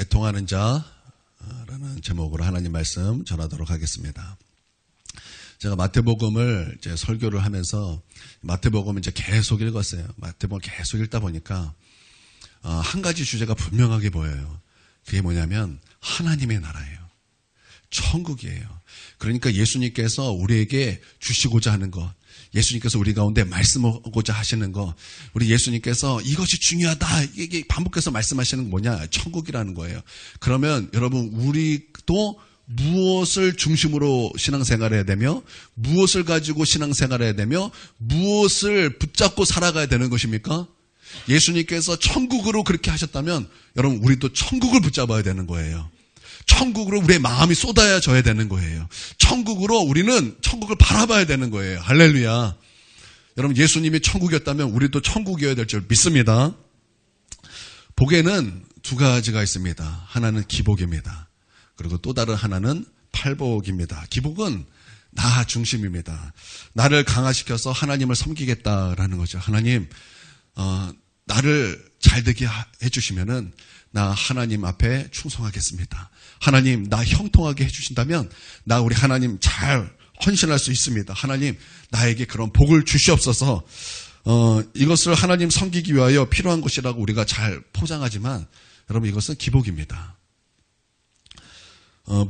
애통하는 자라는 제목으로 하나님 말씀 전하도록 하겠습니다. 제가 마태복음을 이제 설교를 하면서 마태복음을 이제 계속 읽었어요. 마태복음을 계속 읽다 보니까 한 가지 주제가 분명하게 보여요. 그게 뭐냐면 하나님의 나라예요. 천국이에요. 그러니까 예수님께서 우리에게 주시고자 하는 것, 예수님께서 우리 가운데 말씀하고자 하시는 것, 우리 예수님께서 이것이 중요하다, 이게 반복해서 말씀하시는 건 뭐냐? 천국이라는 거예요. 그러면 여러분, 우리도 무엇을 중심으로 신앙생활해야 되며, 무엇을 가지고 신앙생활해야 되며, 무엇을 붙잡고 살아가야 되는 것입니까? 예수님께서 천국으로 그렇게 하셨다면 여러분, 우리도 천국을 붙잡아야 되는 거예요. 천국으로 우리의 마음이 쏟아져야 되는 거예요. 천국으로 우리는 천국을 바라봐야 되는 거예요. 할렐루야. 여러분, 예수님이 천국이었다면 우리도 천국이어야 될 줄 믿습니다. 복에는 두 가지가 있습니다. 하나는 기복입니다. 그리고 또 다른 하나는 팔복입니다. 기복은 나 중심입니다. 나를 강화시켜서 하나님을 섬기겠다라는 거죠. 하나님, 나를 잘되게 해주시면은 나 하나님 앞에 충성하겠습니다. 하나님, 나 형통하게 해주신다면 나 우리 하나님 잘 헌신할 수 있습니다. 하나님, 나에게 그런 복을 주시옵소서. 이것을 하나님 섬기기 위하여 필요한 것이라고 우리가 잘 포장하지만 여러분, 이것은 기복입니다.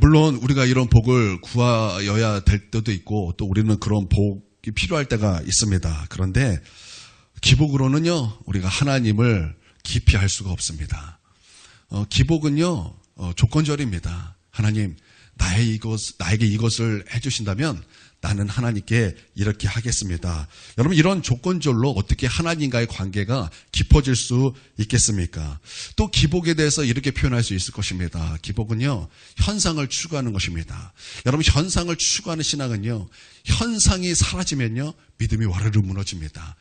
물론 우리가 이런 복을 구하여야 될 때도 있고 또 우리는 그런 복이 필요할 때가 있습니다. 그런데 기복으로는요, 우리가 하나님을 깊이 알 수가 없습니다. 기복은요, 조건절입니다. 하나님, 나에게 이것을 해주신다면 나는 하나님께 이렇게 하겠습니다. 여러분, 이런 조건절로 어떻게 하나님과의 관계가 깊어질 수 있겠습니까? 또 기복에 대해서 이렇게 표현할 수 있을 것입니다. 기복은요, 현상을 추구하는 것입니다. 여러분, 현상을 추구하는 신앙은요, 현상이 사라지면요, 믿음이 와르르 무너집니다.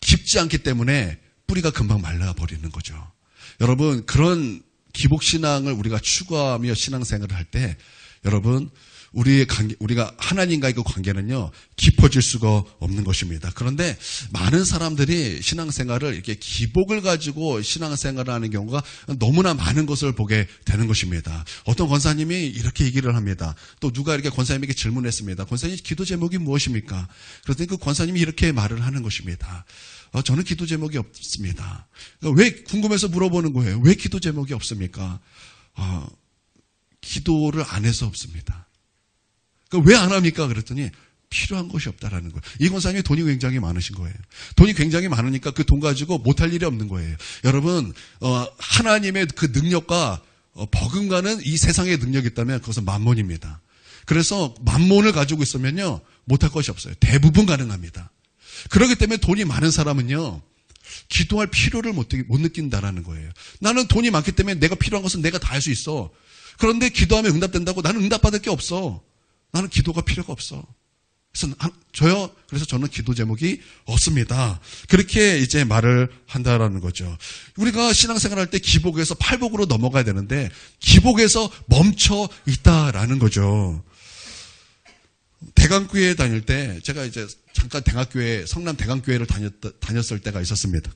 깊지 않기 때문에 뿌리가 금방 말라버리는 거죠. 여러분, 그런 기복신앙을 우리가 추구하며 신앙생활을 할 때 여러분, 우리가 하나님과의 그 관계는요, 깊어질 수가 없는 것입니다. 그런데 많은 사람들이 신앙생활을 이렇게 기복을 가지고 신앙생활을 하는 경우가 너무나 많은 것을 보게 되는 것입니다. 어떤 권사님이 이렇게 얘기를 합니다. 또 누가 이렇게 권사님에게 질문했습니다. 권사님, 기도 제목이 무엇입니까? 그랬더니 그 권사님이 이렇게 말을 하는 것입니다. 저는 기도 제목이 없습니다. 왜 궁금해서 물어보는 거예요. 왜 기도 제목이 없습니까? 기도를 안 해서 없습니다. 왜 안 합니까? 그랬더니 필요한 것이 없다라는 거예요. 이 권사님이 돈이 굉장히 많으신 거예요. 돈이 굉장히 많으니까 그 돈 가지고 못할 일이 없는 거예요. 여러분, 하나님의 그 능력과 버금가는 이 세상의 능력이 있다면 그것은 만몬입니다. 그래서 만몬을 가지고 있으면요, 못할 것이 없어요. 대부분 가능합니다. 그렇기 때문에 돈이 많은 사람은요, 기도할 필요를 못 느낀다라는 거예요. 나는 돈이 많기 때문에 내가 필요한 것은 내가 다 할 수 있어. 그런데 기도하면 응답된다고? 나는 응답받을 게 없어. 나는 기도가 필요가 없어. 그래서 저는 기도 제목이 없습니다. 그렇게 이제 말을 한다라는 거죠. 우리가 신앙생활 할 때 기복에서 팔복으로 넘어가야 되는데 기복에서 멈춰 있다라는 거죠. 대강교회 다닐 때 제가 이제 잠깐 성남 대강교회를 다녔을 때가 있었습니다.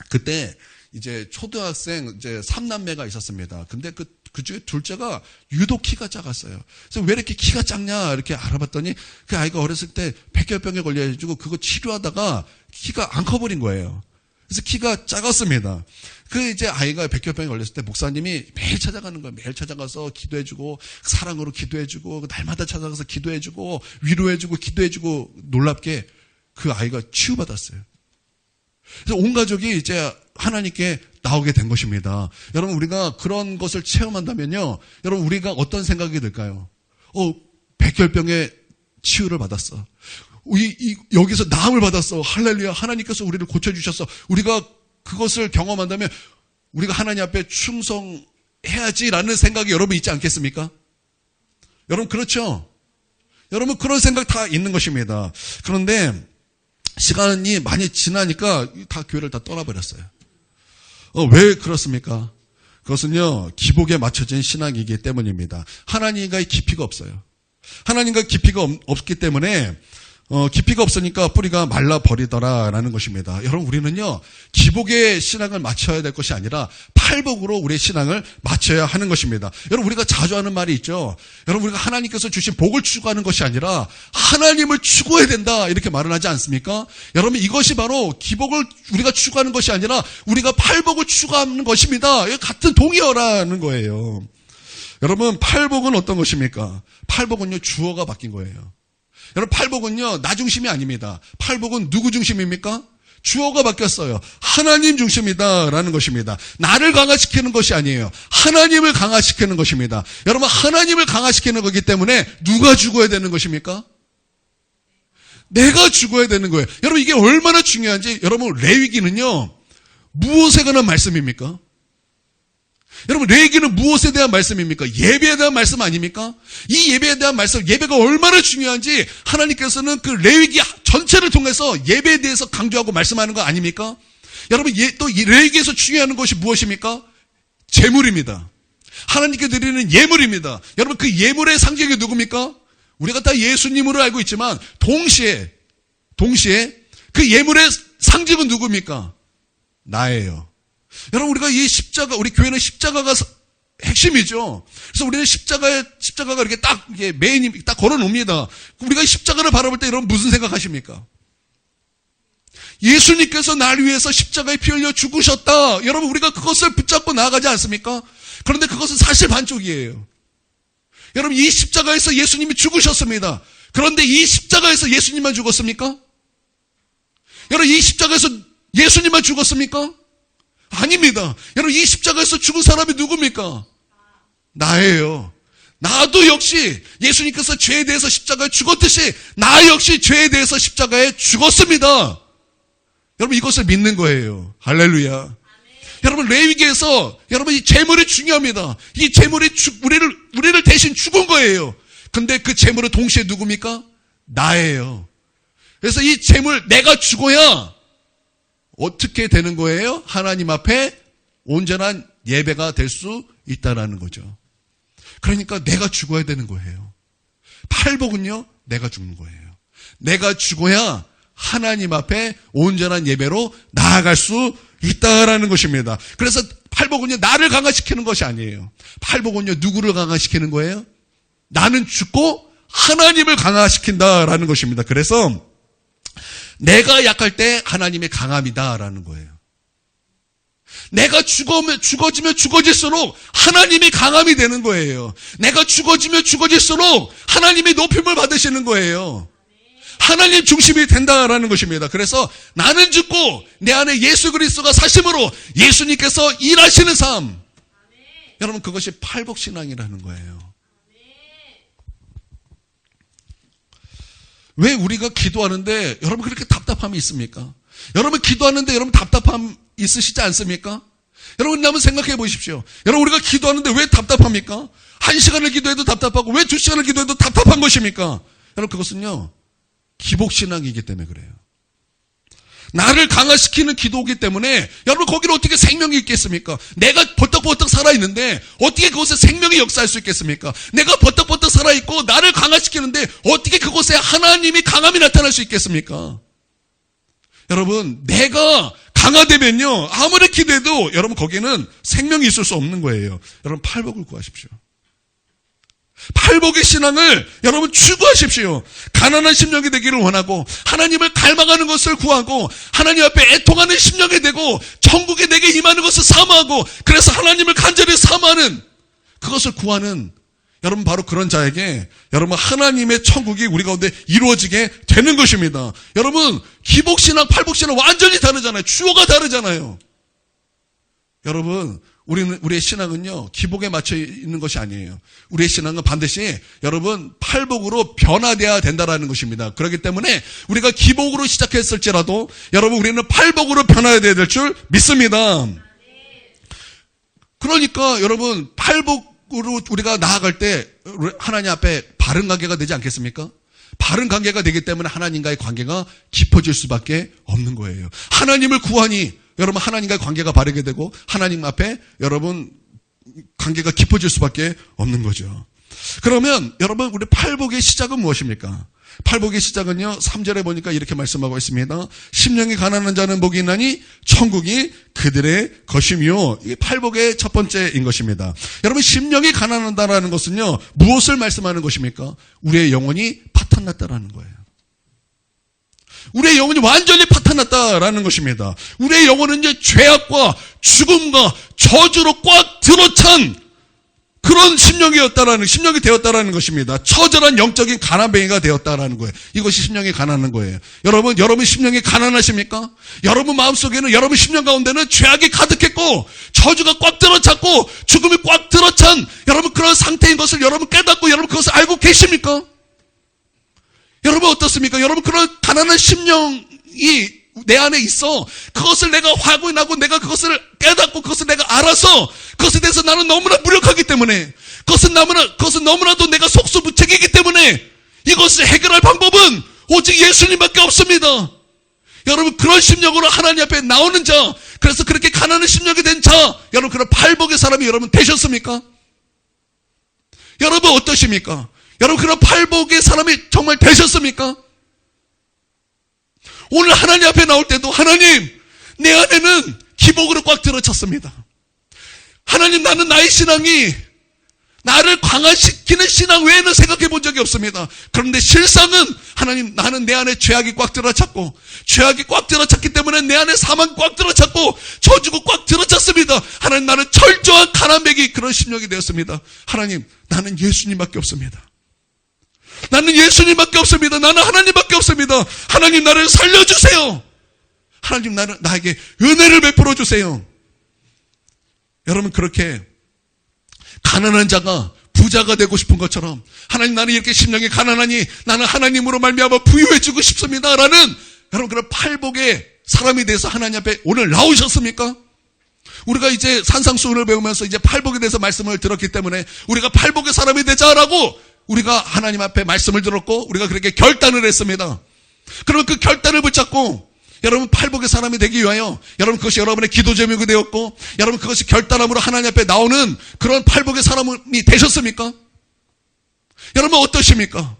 그때 이제 초등학생 이제 3남매가 있었습니다. 근데 그 중에 둘째가 유독 키가 작았어요. 그래서 왜 이렇게 키가 작냐 이렇게 알아봤더니 그 아이가 어렸을 때 백혈병에 걸려가지고 그거 치료하다가 키가 안 커버린 거예요. 그래서 키가 작았습니다. 그 이제 아이가 백혈병에 걸렸을 때 목사님이 매일 찾아가는 거예요. 매일 찾아가서 기도해주고 사랑으로 기도해주고 날마다 찾아가서 기도해주고 위로해주고 기도해주고 놀랍게 그 아이가 치유받았어요. 그래서 온 가족이 이제 하나님께 나오게 된 것입니다. 여러분, 우리가 그런 것을 체험한다면요, 여러분, 우리가 어떤 생각이 들까요? 백혈병의 치유를 받았어. 여기서 나음을 받았어. 할렐루야. 하나님께서 우리를 고쳐주셨어. 우리가 그것을 경험한다면 우리가 하나님 앞에 충성해야지라는 생각이 여러분 있지 않겠습니까? 여러분, 그렇죠? 여러분, 그런 생각 다 있는 것입니다. 그런데 시간이 많이 지나니까 다 교회를 다 떠나버렸어요. 왜 그렇습니까? 그것은요, 기복에 맞춰진 신앙이기 때문입니다. 하나님과의 깊이가 없어요. 하나님과 깊이가 없기 때문에 깊이가 없으니까 뿌리가 말라버리더라라는 것입니다. 여러분, 우리는요, 기복의 신앙을 맞춰야 될 것이 아니라 팔복으로 우리의 신앙을 맞춰야 하는 것입니다. 여러분, 우리가 자주 하는 말이 있죠. 여러분, 우리가 하나님께서 주신 복을 추구하는 것이 아니라 하나님을 추구해야 된다, 이렇게 말을 하지 않습니까? 여러분, 이것이 바로 기복을 우리가 추구하는 것이 아니라 우리가 팔복을 추구하는 것입니다. 같은 동의어라는 거예요. 여러분, 팔복은 어떤 것입니까? 팔복은요, 주어가 바뀐 거예요. 여러분, 팔복은요, 나 중심이 아닙니다. 팔복은 누구 중심입니까? 주어가 바뀌었어요. 하나님 중심이다라는 것입니다. 나를 강화시키는 것이 아니에요. 하나님을 강화시키는 것입니다. 여러분, 하나님을 강화시키는 거기 때문에 누가 죽어야 되는 것입니까? 내가 죽어야 되는 거예요. 여러분, 이게 얼마나 중요한지, 여러분, 레위기는요, 무엇에 관한 말씀입니까? 여러분, 레위기는 무엇에 대한 말씀입니까? 예배에 대한 말씀 아닙니까? 이 예배에 대한 말씀, 예배가 얼마나 중요한지 하나님께서는 그 레위기 전체를 통해서 예배에 대해서 강조하고 말씀하는 거 아닙니까? 여러분, 또 이 레위기에서 중요한 것이 무엇입니까? 제물입니다. 하나님께 드리는 예물입니다. 여러분, 그 예물의 상징이 누굽니까? 우리가 다 예수님으로 알고 있지만 동시에 그 예물의 상징은 누굽니까? 나예요. 여러분, 우리가 이 십자가, 우리 교회는 십자가가 핵심이죠. 그래서 우리는 십자가가 이렇게 딱, 메인이 딱 걸어 놓습니다. 우리가 십자가를 바라볼 때 여러분 무슨 생각하십니까? 예수님께서 날 위해서 십자가에 피 흘려 죽으셨다. 여러분, 우리가 그것을 붙잡고 나아가지 않습니까? 그런데 그것은 사실 반쪽이에요. 여러분, 이 십자가에서 예수님이 죽으셨습니다. 그런데 이 십자가에서 예수님만 죽었습니까? 여러분, 이 십자가에서 예수님만 죽었습니까? 아닙니다. 여러분, 이 십자가에서 죽은 사람이 누굽니까? 나예요. 나도 역시 예수님께서 죄에 대해서 십자가에 죽었듯이 나 역시 죄에 대해서 십자가에 죽었습니다. 여러분, 이것을 믿는 거예요. 할렐루야. 아멘. 여러분, 레위기에서 여러분, 이 제물이 중요합니다. 이 제물이 우리를 대신 죽은 거예요. 근데 그 제물은 동시에 누굽니까? 나예요. 그래서 이 제물, 내가 죽어야 어떻게 되는 거예요? 하나님 앞에 온전한 예배가 될 수 있다라는 거죠. 그러니까 내가 죽어야 되는 거예요. 팔복은요, 내가 죽는 거예요. 내가 죽어야 하나님 앞에 온전한 예배로 나아갈 수 있다라는 것입니다. 그래서 팔복은요, 나를 강화시키는 것이 아니에요. 팔복은요, 누구를 강화시키는 거예요? 나는 죽고 하나님을 강화시킨다라는 것입니다. 그래서 내가 약할 때 하나님의 강함이다라는 거예요. 내가 죽어지면 죽어질수록 하나님이 강함이 되는 거예요. 내가 죽어지면 죽어질수록 하나님이 높임을 받으시는 거예요. 하나님 중심이 된다라는 것입니다. 그래서 나는 죽고 내 안에 예수 그리스도가 사심으로 예수님께서 일하시는 삶. 여러분, 그것이 팔복신앙이라는 거예요. 왜 우리가 기도하는데 여러분 그렇게 답답함이 있습니까? 여러분 기도하는데 여러분 답답함 있으시지 않습니까? 여러분 한번 생각해 보십시오. 여러분 우리가 기도하는데 왜 답답합니까? 1시간을 기도해도 답답하고 왜 2시간을 기도해도 답답한 것입니까? 여러분 그것은요, 기복신앙이기 때문에 그래요. 나를 강화시키는 기도이기 때문에 여러분 거기를 어떻게 생명이 있겠습니까? 내가 버떡버떡 살아있는데 어떻게 그곳에 생명이 역사할 수 있겠습니까? 내가 버떡버떡 살아있고 나를 강화시키는데 어떻게 그곳에 하나님이 강함이 나타날 수 있겠습니까? 여러분, 내가 강화되면요, 아무리 기도해도 여러분 거기는 생명이 있을 수 없는 거예요. 여러분 팔복을 구하십시오. 팔복의 신앙을 여러분 추구하십시오. 가난한 심령이 되기를 원하고 하나님을 갈망하는 것을 구하고 하나님 앞에 애통하는 심령이 되고 천국에 내게 임하는 것을 사모하고 그래서 하나님을 간절히 사모하는 그것을 구하는 여러분 바로 그런 자에게 여러분 하나님의 천국이 우리 가운데 이루어지게 되는 것입니다. 여러분 기복신앙 팔복신앙 완전히 다르잖아요. 주어가 다르잖아요. 여러분 우리의 신앙은요, 기복에 맞춰 있는 것이 아니에요. 우리의 신앙은 반드시 여러분 팔복으로 변화되어야 된다라는 것입니다. 그렇기 때문에 우리가 기복으로 시작했을지라도 여러분 우리는 팔복으로 변화해야 될 줄 믿습니다. 그러니까 여러분 팔복으로 우리가 나아갈 때 하나님 앞에 바른 관계가 되지 않겠습니까? 바른 관계가 되기 때문에 하나님과의 관계가 깊어질 수밖에 없는 거예요. 하나님을 구하니 여러분 하나님과의 관계가 바르게 되고 하나님 앞에 여러분 관계가 깊어질 수밖에 없는 거죠. 그러면 여러분 우리 팔복의 시작은 무엇입니까? 팔복의 시작은요, 3절에 보니까 이렇게 말씀하고 있습니다. 심령이 가난한 자는 복이 있나니 천국이 그들의 것이며, 이게 팔복의 첫 번째인 것입니다. 여러분, 심령이 가난하다라는 것은요, 무엇을 말씀하는 것입니까? 우리의 영혼이 파탄났다라는 거예요. 우리의 영혼이 완전히 파탄났다라는 것입니다. 우리의 영혼은 이제 죄악과 죽음과 저주로 꽉 들어찬 그런 심령이 되었다라는 것입니다. 처절한 영적인 가난뱅이가 되었다라는 거예요. 이것이 심령이 가난한 거예요. 여러분 심령이 가난하십니까? 여러분 마음속에는, 여러분 심령 가운데는 죄악이 가득했고, 저주가 꽉 들어찼고, 죽음이 꽉 들어찬 여러분 그런 상태인 것을 여러분 깨닫고, 여러분 그것을 알고 계십니까? 여러분 어떻습니까? 여러분 그런 가난한 심령이 내 안에 있어. 그것을 내가 확인하고 내가 그것을 깨닫고 그것을 내가 알아서 그것에 대해서 나는 너무나 무력하기 때문에, 그것은 너무나도 내가 속수무책이기 때문에 이것을 해결할 방법은 오직 예수님밖에 없습니다. 여러분 그런 심령으로 하나님 앞에 나오는 자, 그래서 그렇게 가난한 심령이 된 자, 여러분 그런 팔복의 사람이 여러분 되셨습니까? 여러분 어떠십니까? 여러분 그런 팔복의 사람이 정말 되셨습니까? 오늘 하나님 앞에 나올 때도, 하나님, 내 안에는 기복으로 꽉 들어찼습니다. 하나님, 나는 나의 신앙이 나를 강화시키는 신앙 외에는 생각해 본 적이 없습니다. 그런데 실상은, 하나님, 나는 내 안에 죄악이 꽉 들어찼고, 죄악이 꽉 들어찼기 때문에 내 안에 사망이 꽉 들어찼고, 저주가 꽉 들어찼습니다. 하나님, 나는 철저한 가난뱅이, 그런 심령이 되었습니다. 하나님, 나는 예수님밖에 없습니다. 나는 예수님밖에 없습니다. 나는 하나님밖에 없습니다. 하나님, 나를 살려주세요. 하나님, 나에게 은혜를 베풀어 주세요. 여러분, 그렇게 가난한 자가 부자가 되고 싶은 것처럼, 하나님, 나는 이렇게 심령이 가난하니 나는 하나님으로 말미암아 부유해 주고 싶습니다 라는, 여러분 그런 팔복의 사람이 돼서 하나님 앞에 오늘 나오셨습니까? 우리가 이제 산상수훈을 배우면서 이제 팔복에 대해서 말씀을 들었기 때문에 우리가 팔복의 사람이 되자라고 우리가 하나님 앞에 말씀을 들었고, 우리가 그렇게 결단을 했습니다. 그러면 그 결단을 붙잡고 여러분 팔복의 사람이 되기 위하여, 여러분 그것이 여러분의 기도 제목이 되었고, 여러분 그것이 결단함으로 하나님 앞에 나오는 그런 팔복의 사람이 되셨습니까? 여러분 어떠십니까?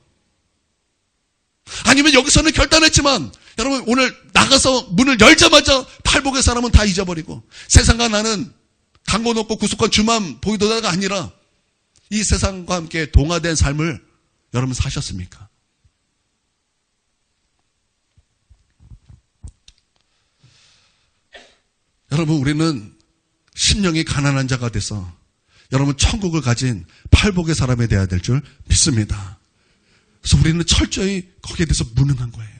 아니면 여기서는 결단했지만 여러분 오늘 나가서 문을 열자마자 팔복의 사람은 다 잊어버리고, 세상과 나는 강고 높고 구속한 주만 보이도다가 아니라 이 세상과 함께 동화된 삶을 여러분 사셨습니까? 여러분, 우리는 심령이 가난한 자가 돼서 여러분 천국을 가진 팔복의 사람이 되어야 될 줄 믿습니다. 그래서 우리는 철저히 거기에 대해서 무능한 거예요.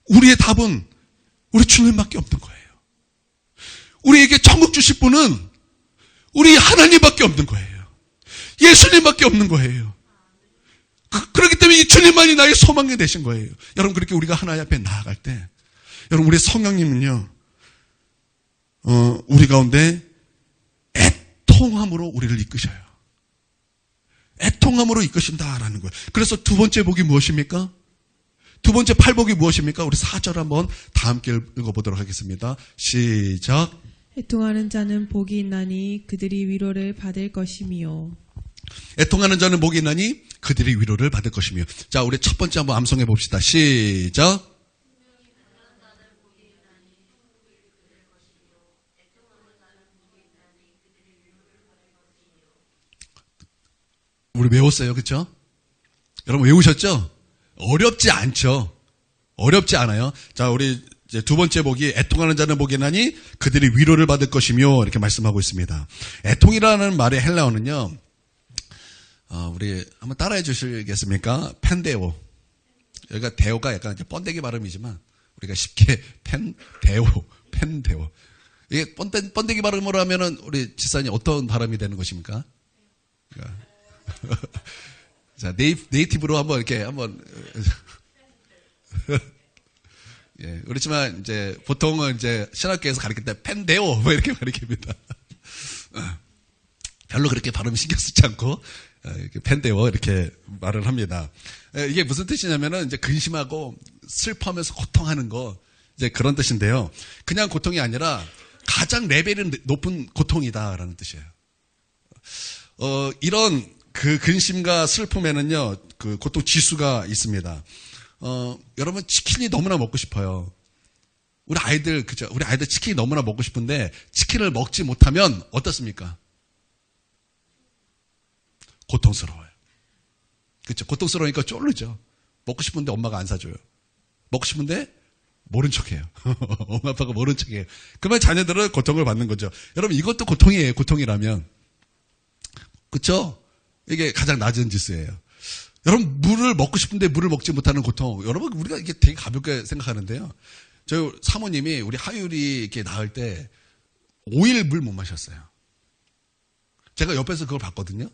우리의 답은 우리 주님밖에 없는 거예요. 우리에게 천국 주실 분은 우리 하나님밖에 없는 거예요. 예수님밖에 없는 거예요. 그렇기 때문에 이 주님만이 나의 소망이 되신 거예요. 여러분, 그렇게 우리가 하나님 앞에 나아갈 때, 여러분, 우리 성령님은요, 우리 가운데 애통함으로 우리를 이끄셔요. 애통함으로 이끄신다라는 거예요. 그래서 두 번째 복이 무엇입니까? 두 번째 팔복이 무엇입니까? 우리 4절 한번 다 함께 읽어보도록 하겠습니다. 시작. 애통하는 자는 복이 있나니 그들이 위로를 받을 것이며. 애통하는 자는 복이 있나니 그들이 위로를 받을 것이며. 자, 우리 첫 번째 한번 암송해 봅시다. 시작. 우리 외웠어요, 그렇죠? 여러분 외우셨죠? 어렵지 않죠? 어렵지 않아요. 자, 우리 이제 두 번째 복이 애통하는 자는 복이 있나니 그들이 위로를 받을 것이며, 이렇게 말씀하고 있습니다. 애통이라는 말의 헬라어는요, 우리 한번 따라해 주시겠습니까? 펜데오. 여기가 데오가 약간 이제 번데기 발음이지만 우리가 쉽게 펜데오. 이게 번데기 발음으로 하면은 우리 지사님 어떤 발음이 되는 것입니까? 자, 네이티브로 한번 이렇게 한번. 예, 그렇지만 이제 보통은 이제 신학교에서 가르칠 때 펜데오 뭐 이렇게 가르칩니다. 별로 그렇게 발음 신경 쓰지 않고 이렇게 펜데오 이렇게 말을 합니다. 이게 무슨 뜻이냐면은 이제 근심하고 슬퍼하면서 고통하는 거, 이제 그런 뜻인데요. 그냥 고통이 아니라 가장 레벨이 높은 고통이다라는 뜻이에요. 이런 그 근심과 슬픔에는요, 그 고통 지수가 있습니다. 여러분, 치킨이 너무나 먹고 싶어요. 우리 아이들, 그죠? 우리 아이들 치킨이 너무나 먹고 싶은데, 치킨을 먹지 못하면 어떻습니까? 고통스러워요. 그죠? 고통스러우니까 쫄르죠. 먹고 싶은데 엄마가 안 사줘요. 먹고 싶은데 모른 척해요. 엄마 아빠가 모른 척해요. 그러면 자녀들은 고통을 받는 거죠. 여러분, 이것도 고통이에요. 고통이라면. 그렇죠? 이게 가장 낮은 지수예요. 여러분, 물을 먹고 싶은데 물을 먹지 못하는 고통. 여러분, 우리가 이게 되게 가볍게 생각하는데요. 저 사모님이 우리 하율이 이렇게 낳을 때 5일 물 못 마셨어요. 제가 옆에서 그걸 봤거든요.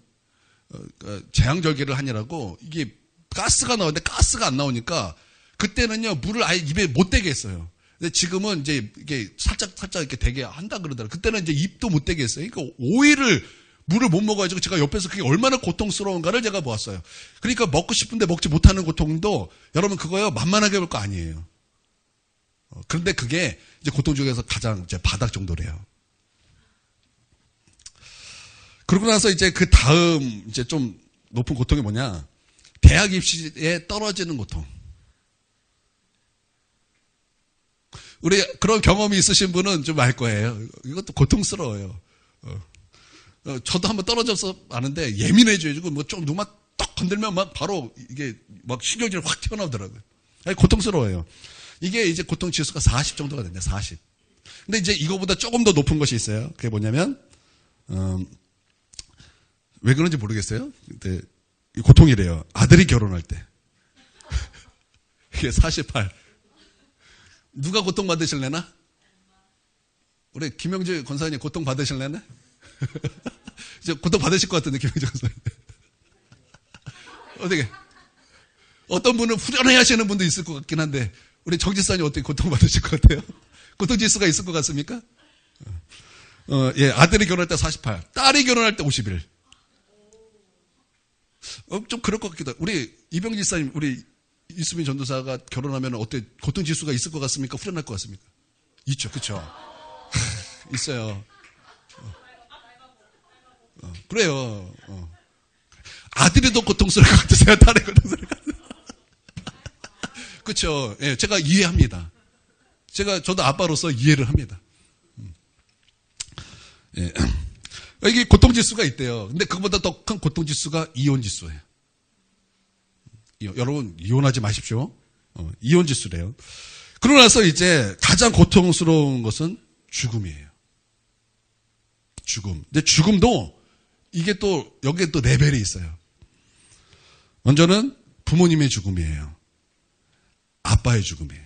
제왕절개를 하느라고 이게 가스가 나오는데 가스가 안 나오니까 그때는요, 물을 아예 입에 못 대게 했어요. 근데 지금은 이제 이게 살짝 이렇게 대게 한다 그러더라고요. 그때는 이제 입도 못 대게 했어요. 그러니까 5일을 물을 못 먹어가지고 제가 옆에서 그게 얼마나 고통스러운가를 제가 보았어요. 그러니까 먹고 싶은데 먹지 못하는 고통도 여러분 그거요, 만만하게 볼 거 아니에요. 그런데 그게 이제 고통 중에서 가장 이제 바닥 정도래요. 그러고 나서 이제 그 다음 이제 좀 높은 고통이 뭐냐? 대학 입시에 떨어지는 고통. 우리 그런 경험이 있으신 분은 좀 알 거예요. 이것도 고통스러워요. 저도 한번 떨어져서 아는데 예민해져가지고 뭐 좀 누만 딱 건들면 막 바로 이게 막 신경질이 확 튀어나오더라고요. 아니, 고통스러워요. 이게 이제 고통 지수가 40 정도가 된다. 40. 근데 이제 이거보다 조금 더 높은 것이 있어요. 그게 뭐냐면 왜 그런지 모르겠어요. 근데 고통이래요. 아들이 결혼할 때. 이게 48. 누가 고통 받으실래나? 우리 김영주 권사님 고통 받으실래나? 이제 고통 받으실 것 같은데, 김영주 권사님. 어떻게? 어떤 분은 후련해 하시는 분도 있을 것 같긴 한데, 우리 정지사님 어떻게 고통 받으실 것 같아요? 고통 지수가 있을 것 같습니까? 예, 아들이 결혼할 때 48, 딸이 결혼할 때 51. 좀 그럴 것 같기도 하고. 우리 이병지 지사님, 우리 이수민 전도사가 결혼하면 어때? 고통 지수가 있을 것 같습니까? 후련할 것 같습니까? 있죠, 그쵸? 있어요. 그래요. 아들이 더 고통스러울 것 같으세요? 딸이 고통스러울 것 같으세요? 그쵸? 예, 제가 이해합니다. 저도 아빠로서 이해를 합니다. 예. 이게 고통지수가 있대요. 근데 그것보다 더 큰 고통지수가 이혼지수예요. 여러분, 이혼하지 마십시오. 이혼지수래요. 그러고 나서 이제 가장 고통스러운 것은 죽음이에요. 죽음. 근데 죽음도 이게 또, 여기에 또 레벨이 있어요. 먼저는 부모님의 죽음이에요. 아빠의 죽음이에요.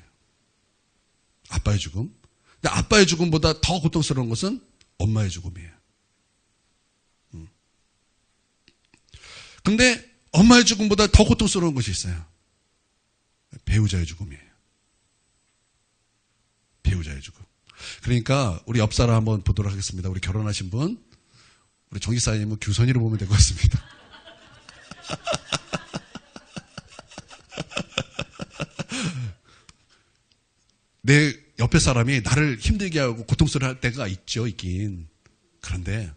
아빠의 죽음. 근데 아빠의 죽음보다 더 고통스러운 것은 엄마의 죽음이에요. 근데 엄마의 죽음보다 더 고통스러운 것이 있어요. 배우자의 죽음이에요. 배우자의 죽음. 그러니까 우리 옆 사람 한번 보도록 하겠습니다. 우리 결혼하신 분, 우리 정기사님은 규선이로 보면 될 것 같습니다. 내 옆에 사람이 나를 힘들게 하고 고통스러워할 때가 있긴. 그런데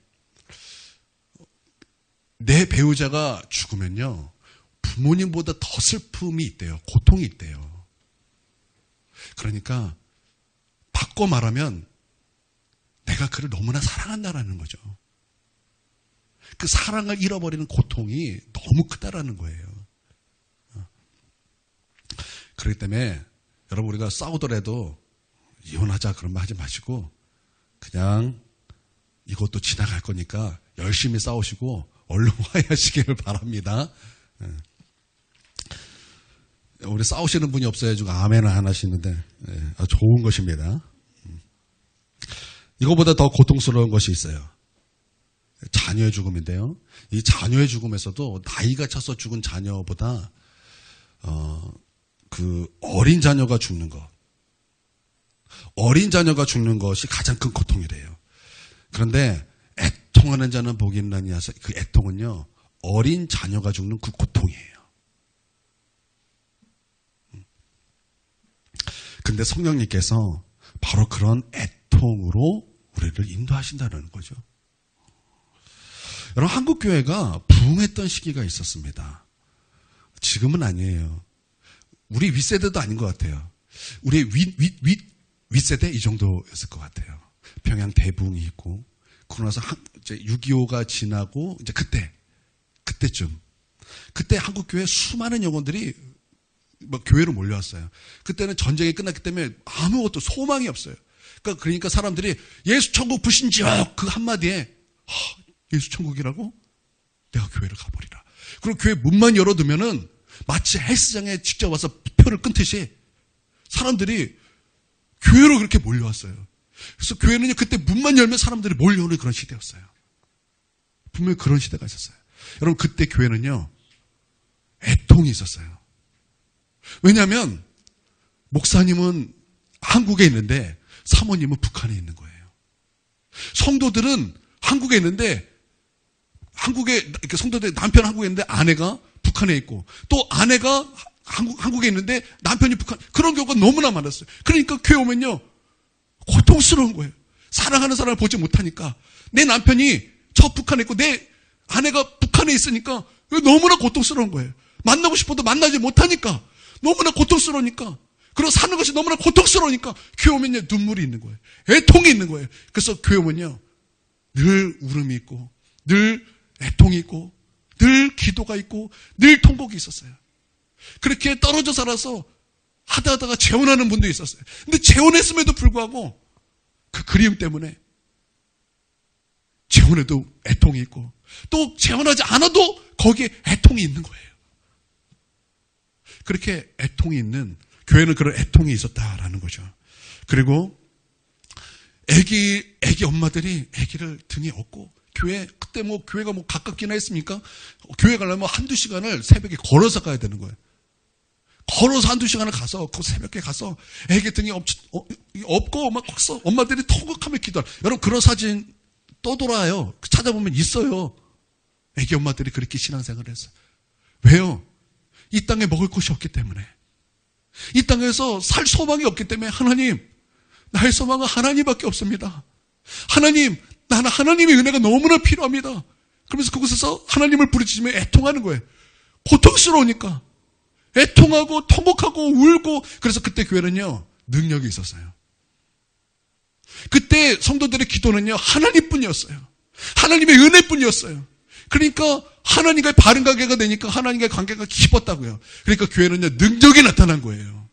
내 배우자가 죽으면요, 부모님보다 더 슬픔이 있대요. 고통이 있대요. 그러니까 바꿔 말하면 내가 그를 너무나 사랑한다라는 거죠. 그 사랑을 잃어버리는 고통이 너무 크다라는 거예요. 그렇기 때문에 여러분, 우리가 싸우더라도 이혼하자 그런 말 하지 마시고 그냥 이것도 지나갈 거니까 열심히 싸우시고 얼른 화해하시기를 바랍니다. 우리 싸우시는 분이 없어가지고 아멘을 안 하시는데 좋은 것입니다. 이거보다 더 고통스러운 것이 있어요. 자녀의 죽음인데요. 이 자녀의 죽음에서도 나이가 차서 죽은 자녀보다 그 어린 자녀가 죽는 것, 어린 자녀가 죽는 것이 가장 큰 고통이래요. 그런데 애통하는 자는 복이 있나니 하서 그 애통은요, 어린 자녀가 죽는 그 고통이에요. 근데 성령님께서 바로 그런 애통으로 우리를 인도하신다는 거죠. 여러분, 한국 교회가 부흥했던 시기가 있었습니다. 지금은 아니에요. 우리 윗세대도 아닌 것 같아요. 우리 윗세대 이 정도였을 것 같아요. 평양 대부흥이 있고, 그러고 나서 이제 6.25가 지나고, 이제 그때쯤. 그때 한국 교회 수많은 영혼들이 교회로 몰려왔어요. 그때는 전쟁이 끝났기 때문에 아무것도 소망이 없어요. 그러니까 사람들이 예수 천국 불신지요! 그 한마디에, 예수 천국이라고? 내가 교회를 가버리라. 그리고 교회 문만 열어두면은 마치 헬스장에 직접 와서 표를 끊듯이 사람들이 교회로 그렇게 몰려왔어요. 그래서 교회는요, 그때 문만 열면 사람들이 몰려오는 그런 시대였어요. 분명히 그런 시대가 있었어요. 여러분, 그때 교회는요, 애통이 있었어요. 왜냐하면 목사님은 한국에 있는데 사모님은 북한에 있는 거예요. 성도들은 한국에 있는데 성도들 남편 한국에 있는데 아내가 북한에 있고, 또 아내가 한국에 있는데 남편이 북한, 그런 경우가 너무나 많았어요. 그러니까 교회 오면요, 고통스러운 거예요. 사랑하는 사람을 보지 못하니까. 내 남편이 저 북한에 있고 내 아내가 북한에 있으니까 너무나 고통스러운 거예요. 만나고 싶어도 만나지 못하니까. 너무나 고통스러우니까. 그리고 사는 것이 너무나 고통스러우니까 교회 오면요, 눈물이 있는 거예요. 애통이 있는 거예요. 그래서 교회 오면요, 늘 울음이 있고, 늘 애통이 있고, 늘 기도가 있고, 늘 통곡이 있었어요. 그렇게 떨어져 살아서 하다가 재혼하는 분도 있었어요. 근데 재혼했음에도 불구하고 그 그리움 때문에 재혼에도 애통이 있고, 또 재혼하지 않아도 거기에 애통이 있는 거예요. 그렇게 애통이 있는, 교회는 그런 애통이 있었다라는 거죠. 그리고 애기 엄마들이 애기를 등에 업고, 그때 교회가 가깝기나 했습니까? 교회 가려면 한두 시간을 새벽에 걸어서 가야 되는 거예요. 걸어서 한두 시간을 가서, 그 새벽에 가서 애기 등에 업고 막 엄마들이 터벅하며 기도하는. 여러분, 그런 사진 떠돌아요. 찾아보면 있어요. 애기 엄마들이 그렇게 신앙생활을 했어요. 왜요? 이 땅에 먹을 것이 없기 때문에. 이 땅에서 살 소망이 없기 때문에, 하나님, 나의 소망은 하나님밖에 없습니다. 하나님, 나는 하나님의 은혜가 너무나 필요합니다. 그러면서 그곳에서 하나님을 부르짖으며 애통하는 거예요. 고통스러우니까. 애통하고 통곡하고 울고. 그래서 그때 교회는요, 능력이 있었어요. 그때 성도들의 기도는요, 하나님뿐이었어요. 하나님의 은혜뿐이었어요. 그러니까 하나님과의 바른 관계가 되니까 하나님과의 관계가 깊었다고요. 그러니까 교회는요, 능력이 나타난 거예요.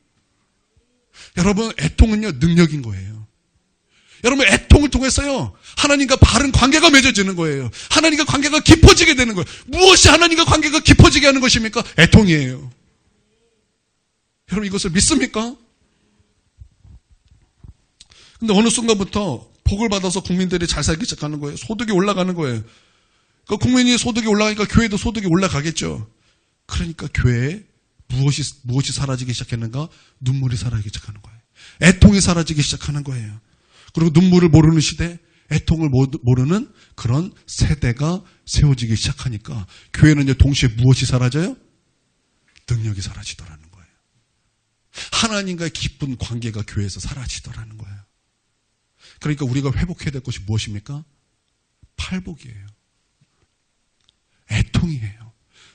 여러분, 애통은요, 능력인 거예요. 여러분, 애통을 통해서요, 하나님과 바른 관계가 맺어지는 거예요. 하나님과 관계가 깊어지게 되는 거예요. 무엇이 하나님과 관계가 깊어지게 하는 것입니까? 애통이에요. 여러분, 이것을 믿습니까? 근데 어느 순간부터 복을 받아서 국민들이 잘 살기 시작하는 거예요. 소득이 올라가는 거예요. 그러니까 국민이 소득이 올라가니까 교회도 소득이 올라가겠죠. 그러니까 교회에 무엇이 사라지기 시작했는가? 눈물이 사라지기 시작하는 거예요. 애통이 사라지기 시작하는 거예요. 그리고 눈물을 모르는 시대, 애통을 모르는 그런 세대가 세워지기 시작하니까 교회는 동시에 무엇이 사라져요? 능력이 사라지더라는 거예요. 하나님과의 깊은 관계가 교회에서 사라지더라는 거예요. 그러니까 우리가 회복해야 될 것이 무엇입니까? 팔복이에요. 애통이에요.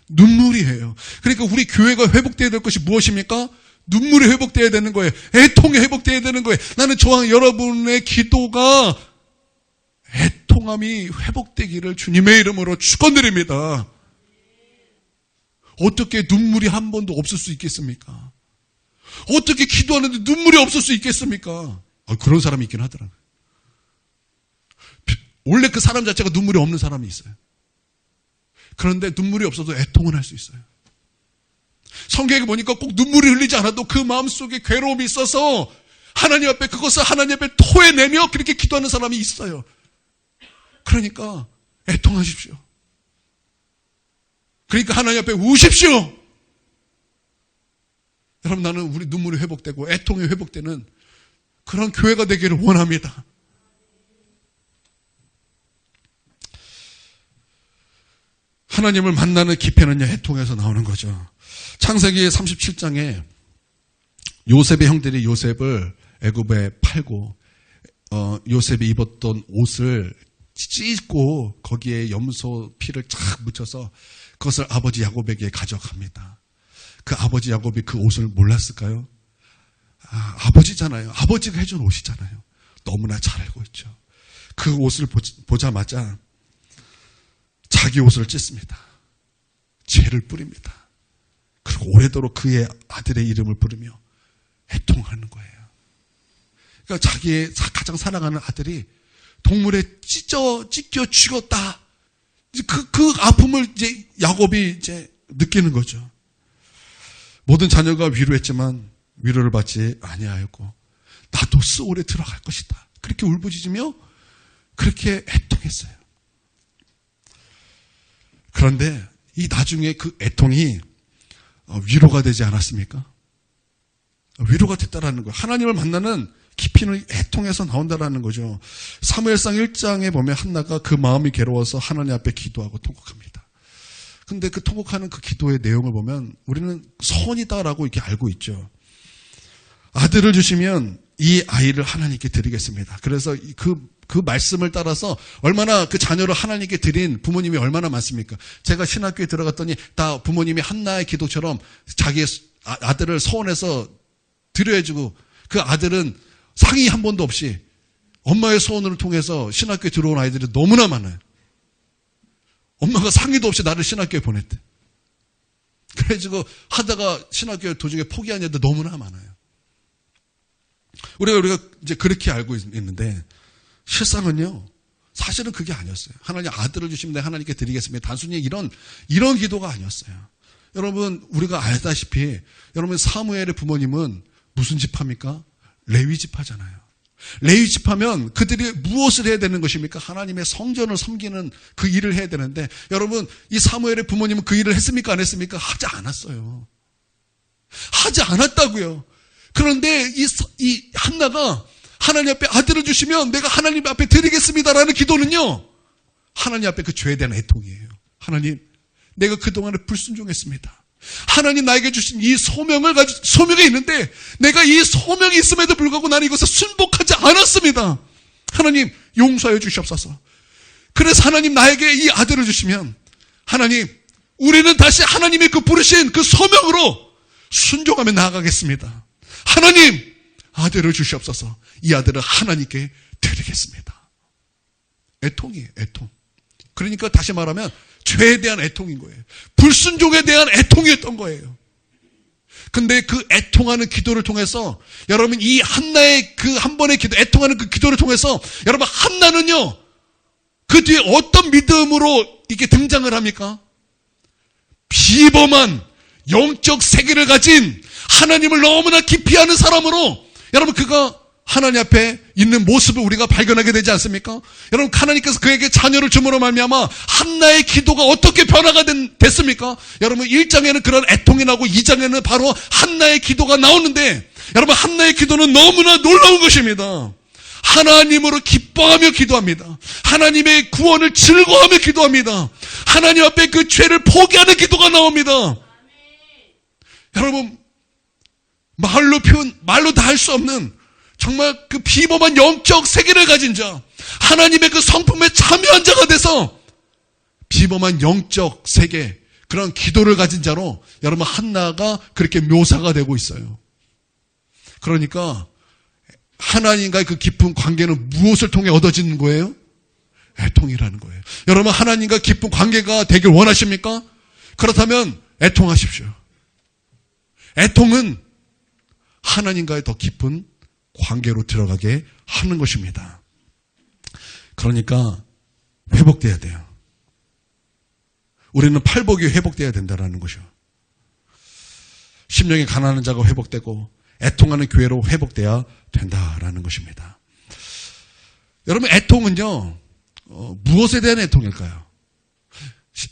눈물이에요. 그러니까 우리 교회가 회복되어야 될 것이 무엇입니까? 눈물이 회복되어야 되는 거예요. 애통이 회복되어야 되는 거예요. 나는 저와 여러분의 기도가 애통함이 회복되기를 주님의 이름으로 축원드립니다. 어떻게 눈물이 한 번도 없을 수 있겠습니까? 어떻게 기도하는데 눈물이 없을 수 있겠습니까? 그런 사람이 있긴 하더라고요. 원래 그 사람 자체가 눈물이 없는 사람이 있어요. 그런데 눈물이 없어도 애통은 할 수 있어요. 성경에 보니까 꼭 눈물이 흘리지 않아도 그 마음속에 괴로움이 있어서 하나님 앞에 그것을 하나님 앞에 토해내며 그렇게 기도하는 사람이 있어요. 그러니까 애통하십시오. 그러니까 하나님 앞에 우십시오. 여러분, 나는 우리 눈물이 회복되고 애통이 회복되는 그런 교회가 되기를 원합니다. 하나님을 만나는 기회는요, 애통에서 나오는 거죠. 창세기 37장에 요셉의 형들이 요셉을 애굽에 팔고 요셉이 입었던 옷을 찢고 거기에 염소 피를 쫙 묻혀서 그것을 아버지 야곱에게 가져갑니다. 그 아버지 야곱이 그 옷을 몰랐을까요? 아버지잖아요. 아버지가 해준 옷이잖아요. 너무나 잘 알고 있죠. 그 옷을 보자마자 자기 옷을 찢습니다. 죄를 뿌립니다. 그리고 오래도록 그의 아들의 이름을 부르며 애통하는 거예요. 그러니까 자기의 가장 사랑하는 아들이 동물에 찢겨 죽었다. 그 아픔을 이제 야곱이 이제 느끼는 거죠. 모든 자녀가 위로했지만 위로를 받지 아니하였고 나도 스올에 들어갈 것이다. 그렇게 울부짖으며 그렇게 애통했어요. 그런데 이 나중에 그 애통이 위로가 되지 않았습니까? 위로가 됐다라는 거예요. 하나님을 만나는 깊이는 애통에서 나온다라는 거죠. 사무엘상 1장에 보면 한나가 그 마음이 괴로워서 하나님 앞에 기도하고 통곡합니다. 근데 그 통곡하는 그 기도의 내용을 보면 우리는 선이다라고 이렇게 알고 있죠. 아들을 주시면 이 아이를 하나님께 드리겠습니다. 그래서 그 말씀을 따라서 얼마나 그 자녀를 하나님께 드린 부모님이 얼마나 많습니까? 제가 신학교에 들어갔더니 다 부모님이 한나의 기도처럼 자기의 아들을 소원해서 드려해주고 그 아들은 상의 한 번도 없이 엄마의 소원을 통해서 신학교에 들어온 아이들이 너무나 많아요. 엄마가 상의도 없이 나를 신학교에 보냈대. 그래가지고 하다가 신학교 도중에 포기한 애들 너무나 많아요. 우리가 이제 그렇게 알고 있는데 실상은요, 사실은 그게 아니었어요. 하나님 아들을 주시면 내가 하나님께 드리겠습니다. 단순히 이런 기도가 아니었어요. 여러분, 우리가 알다시피 여러분 사무엘의 부모님은 무슨 지파입니까? 레위 지파잖아요. 레위 지파면 그들이 무엇을 해야 되는 것입니까? 하나님의 성전을 섬기는 그 일을 해야 되는데 여러분, 이 사무엘의 부모님은 그 일을 했습니까? 안 했습니까? 하지 않았어요. 하지 않았다고요. 그런데 이 한나가 하나님 앞에 아들을 주시면 내가 하나님 앞에 드리겠습니다라는 기도는요, 하나님 앞에 그 죄에 대한 애통이에요. 하나님, 내가 그동안에 불순종했습니다. 하나님 나에게 주신 이 소명이 있는데 내가 이 소명이 있음에도 불구하고 나는 이것을 순복하지 않았습니다. 하나님 용서해 주시옵소서. 그래서 하나님 나에게 이 아들을 주시면 하나님, 우리는 다시 하나님의 그 부르신 그 소명으로 순종하며 나아가겠습니다. 하나님 아들을 주시옵소서. 이 아들을 하나님께 드리겠습니다. 애통이에요. 애통. 그러니까 다시 말하면 죄에 대한 애통인 거예요. 불순종에 대한 애통이었던 거예요. 근데 그 애통하는 기도를 통해서 여러분, 이 한나의 그 한 번의 기도, 애통하는 그 기도를 통해서 여러분, 한나는요 그 뒤에 어떤 믿음으로 이렇게 등장을 합니까? 비범한 영적 세계를 가진 하나님을 너무나 깊이 아는 사람으로 여러분, 그가 하나님 앞에 있는 모습을 우리가 발견하게 되지 않습니까? 여러분, 하나님께서 그에게 자녀를 줌으로 말미암아 한나의 기도가 어떻게 변화가 됐습니까? 여러분, 1장에는 그런 애통이 나오고 2장에는 바로 한나의 기도가 나오는데 여러분, 한나의 기도는 너무나 놀라운 것입니다. 하나님으로 기뻐하며 기도합니다. 하나님의 구원을 즐거워하며 기도합니다. 하나님 앞에 그 죄를 포기하는 기도가 나옵니다. 여러분, 말로 다 할 수 없는 정말 그 비범한 영적 세계를 가진 자, 하나님의 그 성품에 참여한 자가 돼서 비범한 영적 세계, 그런 기도를 가진 자로 여러분, 한나가 그렇게 묘사가 되고 있어요. 그러니까 하나님과의 그 깊은 관계는 무엇을 통해 얻어지는 거예요? 애통이라는 거예요. 여러분, 하나님과 깊은 관계가 되길 원하십니까? 그렇다면 애통하십시오. 애통은 하나님과의 더 깊은 관계로 들어가게 하는 것입니다. 그러니까 회복돼야 돼요. 우리는 팔복이 회복돼야 된다는 것이요. 심령이 가난한 자가 회복되고 애통하는 교회로 회복돼야 된다라는 것입니다. 여러분, 애통은요, 무엇에 대한 애통일까요?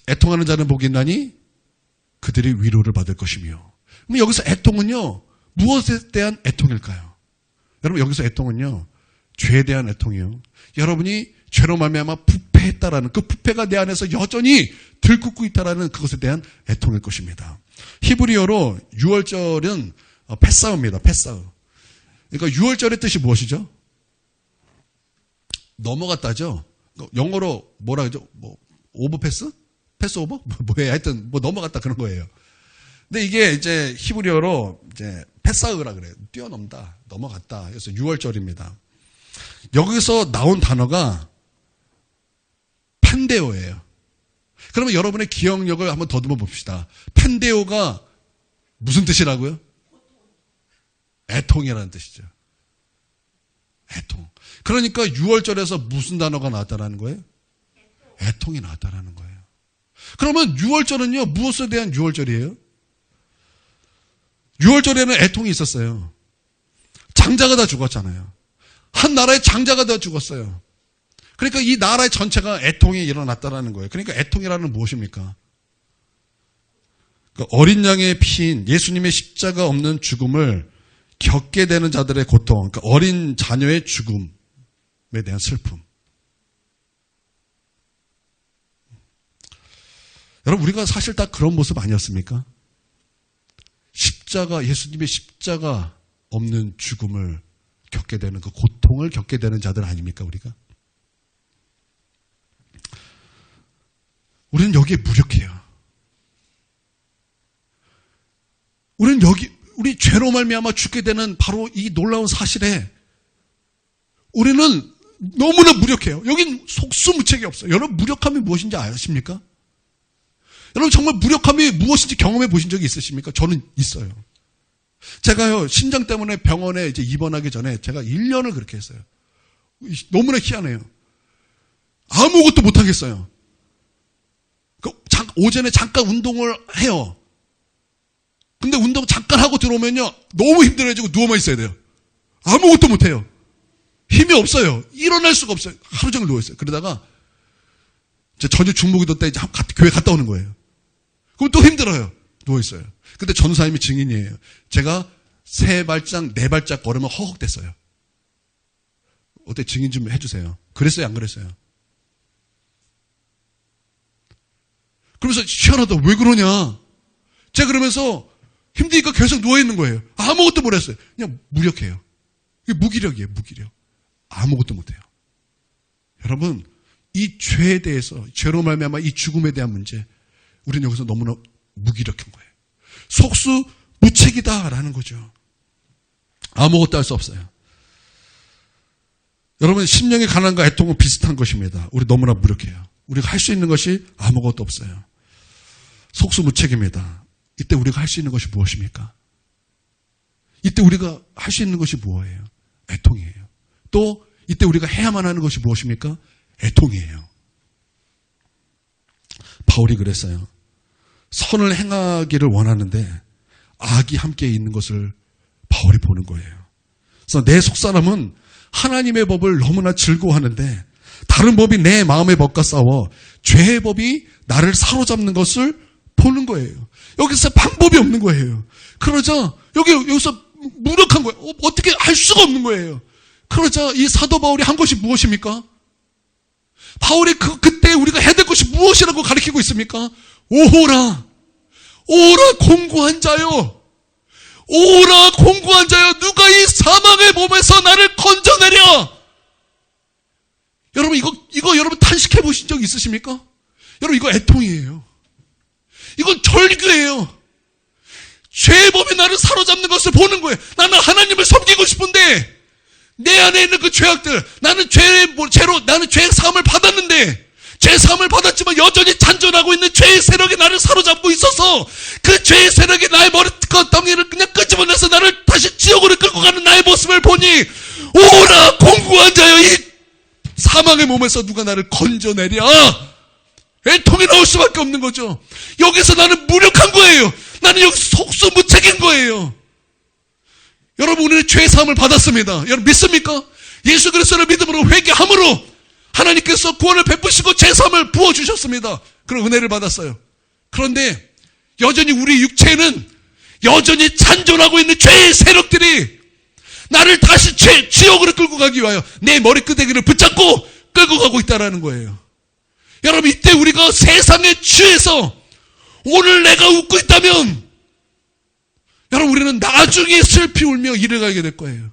애통하는 자는 복이 있나니 그들이 위로를 받을 것이며. 그럼 여기서 애통은요, 무엇에 대한 애통일까요? 여러분, 여기서 애통은요, 죄에 대한 애통이요. 여러분이 죄로 말미암아 부패했다라는 그 부패가 내 안에서 여전히 들끓고 있다라는 그것에 대한 애통일 것입니다. 히브리어로 6월절은 패사우입니다. 패사우. 그러니까 6월절의 뜻이 무엇이죠? 넘어갔다죠. 영어로 뭐라 그러죠? 뭐 오버패스? 패스오버? 뭐예요? 하여튼 뭐 넘어갔다 그런 거예요. 근데 이게 이제 히브리어로 이제 패사으라 그래요. 뛰어넘다, 넘어갔다. 그래서 6월절입니다. 여기서 나온 단어가 펜데오예요. 그러면 여러분의 기억력을 한번 더듬어 봅시다. 펜데오가 무슨 뜻이라고요? 애통이라는 뜻이죠. 애통. 그러니까 6월절에서 무슨 단어가 나왔다라는 거예요? 애통이 나왔다라는 거예요. 그러면 6월절은요, 무엇에 대한 6월절이에요? 6월절에는 애통이 있었어요. 장자가 다 죽었잖아요. 한 나라의 장자가 다 죽었어요. 그러니까 이 나라의 전체가 애통이 일어났다라는 거예요. 그러니까 애통이라는 무엇입니까? 그러니까 어린 양의 피인 예수님의 십자가 없는 죽음을 겪게 되는 자들의 고통, 그러니까 어린 자녀의 죽음에 대한 슬픔. 여러분, 우리가 사실 다 그런 모습 아니었습니까? 예수님의 십자가 없는 죽음을 겪게 되는 그 고통을 겪게 되는 자들 아닙니까, 우리가? 우리는 여기에 무력해요. 우리는 우리 죄로 말미암아 죽게 되는 바로 이 놀라운 사실에 우리는 너무나 무력해요. 여긴 속수무책이 없어요. 여러분, 무력함이 무엇인지 아십니까? 여러분, 정말 무력함이 무엇인지 경험해 보신 적이 있으십니까? 저는 있어요. 제가요, 신장 때문에 병원에 이제 입원하기 전에 제가 1년을 그렇게 했어요. 너무나 희한해요. 아무것도 못하겠어요. 오전에 잠깐 운동을 해요. 근데 운동 잠깐 하고 들어오면요, 너무 힘들어지고 누워만 있어야 돼요. 아무것도 못해요. 힘이 없어요. 일어날 수가 없어요. 하루 종일 누워있어요. 그러다가 이제 전주 중무기도 때 이제 교회 갔다 오는 거예요. 그럼 또 힘들어요. 누워있어요. 근데 전사님이 증인이에요. 제가 3발짝, 4발짝 걸으면 허걱댔어요. 어때? 증인 좀 해주세요. 그랬어요? 안 그랬어요? 그러면서 희한하다. 왜 그러냐? 제가 그러면서 힘드니까 계속 누워있는 거예요. 아무것도 못했어요. 그냥 무력해요. 이게 무기력이에요. 무기력. 아무것도 못해요. 여러분, 이 죄에 대해서, 죄로 말미암아 이 죽음에 대한 문제, 우리는 여기서 너무나 무기력한 거예요. 속수무책이다라는 거죠. 아무것도 할 수 없어요. 여러분, 심령의 가난과 애통은 비슷한 것입니다. 우리 너무나 무력해요. 우리가 할 수 있는 것이 아무것도 없어요. 속수무책입니다. 이때 우리가 할 수 있는 것이 무엇입니까? 이때 우리가 할 수 있는 것이 무엇이에요? 애통이에요. 또 이때 우리가 해야만 하는 것이 무엇입니까? 애통이에요. 바울이 그랬어요. 선을 행하기를 원하는데 악이 함께 있는 것을 바울이 보는 거예요. 그래서 내 속사람은 하나님의 법을 너무나 즐거워하는데 다른 법이 내 마음의 법과 싸워 죄의 법이 나를 사로잡는 것을 보는 거예요. 여기서 방법이 없는 거예요. 그러자 여기서 무력한 거예요. 어떻게 할 수가 없는 거예요. 그러자 이 사도 바울이 한 것이 무엇입니까? 바울이 그때 우리가 해야 될 것이 무엇이라고 가르치고 있습니까? 오라 공고한 자요. 오라 공고한 자요. 누가 이 사망의 몸에서 나를 건져내랴. 여러분, 이거 여러분 탄식해 보신 적 있으십니까? 여러분, 이거 애통이에요. 이건 절규예요. 죄의 법이 나를 사로잡는 것을 보는 거예요. 나는 하나님을 섬기고 싶은데 내 안에 있는 그 죄악들, 나는 죄의 사함을 받았는데, 죄의 사함을 받았지만 여전히 잔존하고 있는 죄의 세력이 나를 사로잡고 있어서 그 죄의 세력이 나의 머리덩이를 그냥 끄집어내서 나를 다시 지옥으로 끌고 가는 나의 모습을 보니 오라 공고한 자여, 이 사망의 몸에서 누가 나를 건져내랴. 애통이 나올 수밖에 없는 거죠. 여기서 나는 무력한 거예요. 나는 여기서 속수무책인 거예요. 여러분, 우리는 죄의 사함을 받았습니다. 여러분 믿습니까? 예수 그리스도를 믿음으로 회개함으로 하나님께서 구원을 베푸시고 죄 사함을 부어주셨습니다. 그런 은혜를 받았어요. 그런데 여전히 우리 육체는 여전히 잔존하고 있는 죄의 세력들이 나를 다시 지옥으로 끌고 가기 위하여 내 머리끄댕이를 붙잡고 끌고 가고 있다는 거예요. 여러분, 이때 우리가 세상에 취해서 오늘 내가 웃고 있다면 여러분, 우리는 나중에 슬피 울며 일을 가게 될 거예요.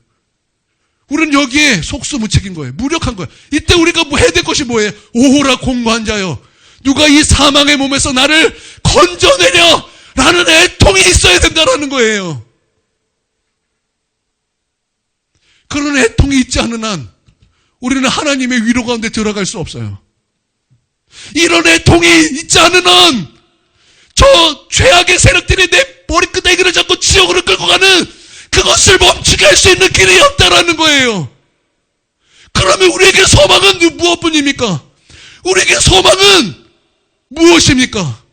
우리는 여기에 속수무책인 거예요. 무력한 거예요. 이때 우리가 뭐 해야 될 것이 뭐예요? 오호라 공고한 자여, 누가 이 사망의 몸에서 나를 건져내려, 라는 애통이 있어야 된다라는 거예요. 그런 애통이 있지 않은 한 우리는 하나님의 위로 가운데 들어갈 수 없어요. 이런 애통이 있지 않은 한 저 죄악의 세력들이 내 머리끄댕이를 잡고 지옥으로 끌고 가는 그것을 멈추게 할 수 있는 길이 없다라는 거예요. 그러면 우리에게 소망은 무엇뿐입니까? 우리에게 소망은 무엇입니까?